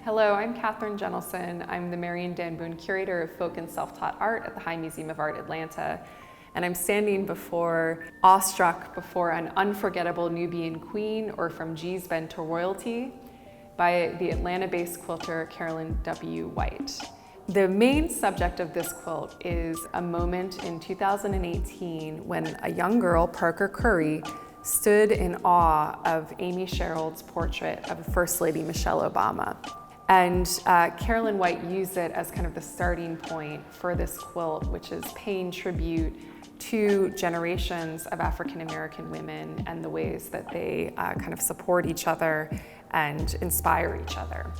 Hello, I'm Katherine Jentleson. I'm the Merrie and Boone Curator of Folk and Self-Taught Art at the High Museum of Art, Atlanta. And I'm standing before Awestruck, before an unforgettable Nubian queen, or From G's Bend to Royalty, by the Atlanta-based quilter Carolyn W. The main subject of this quilt is a moment in 2018 when a young girl, Parker Curry, stood in awe of Amy Sherald's portrait of First Lady Michelle Obama. And Carolyn used it as kind of the starting point for this quilt, which is paying tribute to generations of African American women and the ways that they kind of support each other and inspire each other.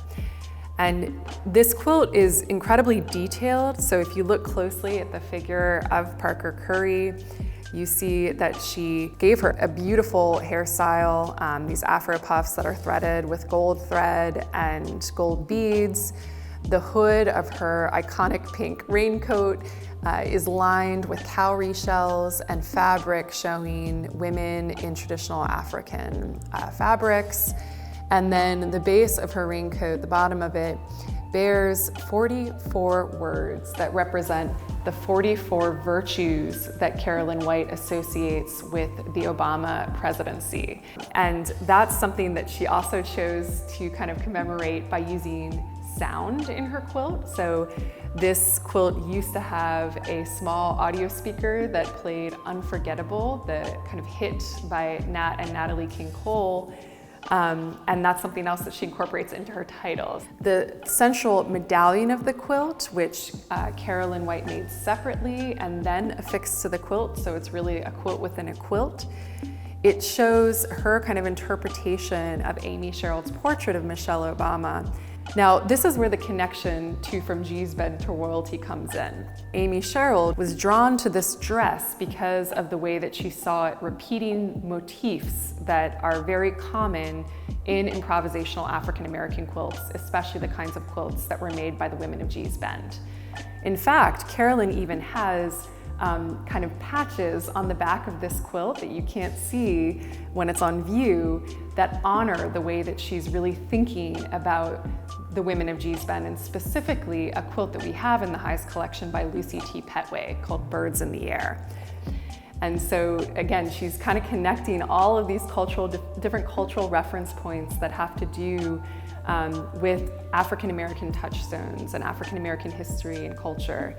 And this quilt is incredibly detailed, so if you look closely at the figure of Parker Curry, you see that she gave her a beautiful hairstyle, these afro puffs that are threaded with gold thread and gold beads. The hood of her iconic pink raincoat is lined with cowrie shells and fabric showing women in traditional African fabrics. And then the base of her raincoat, the bottom of it, bears 44 words that represent the 44 virtues that Carolyn associates with the Obama presidency. And that's something that she also chose to kind of commemorate by using sound in her quilt. So this quilt used to have a small audio speaker that played Unforgettable, the kind of hit by Nat and Natalie King Cole. And that's something else that she incorporates into her titles. The central medallion of the quilt, which Carolyn made separately and then affixed to the quilt, so it's really a quilt within a quilt. It shows her kind of interpretation of Amy Sherald's portrait of Michelle Obama. Now, this is where the connection to From G's Bend to Royalty comes in. Amy Sherald was drawn to this dress because of the way that she saw it repeating motifs that are very common in improvisational African American quilts, especially the kinds of quilts that were made by the women of G's Bend. In fact, Carolyn even has kind of patches on the back of this quilt that you can't see when it's on view that honor the way that she's really thinking about the women of G's Bend, and specifically a quilt that we have in the Highest collection by Lucy T. Petway called Birds in the Air. And so again, she's kind of connecting all of these different cultural reference points that have to do with African American touchstones and African American history and culture.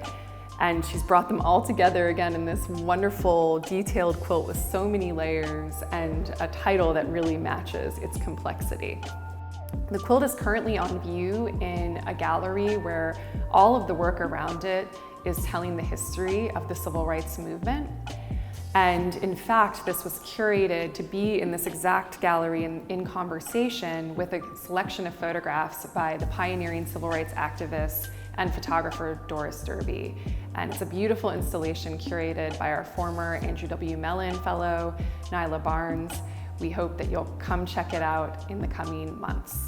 And she's brought them all together again in this wonderful detailed quilt with so many layers and a title that really matches its complexity. The quilt is currently on view in a gallery where all of the work around it is telling the history of the civil rights movement. And in fact, this was curated to be in this exact gallery in conversation with a selection of photographs by the pioneering civil rights activist and photographer Doris Derby. And it's a beautiful installation curated by our former Andrew W. Mellon Fellow, Nyla Barnes. We hope that you'll come check it out in the coming months.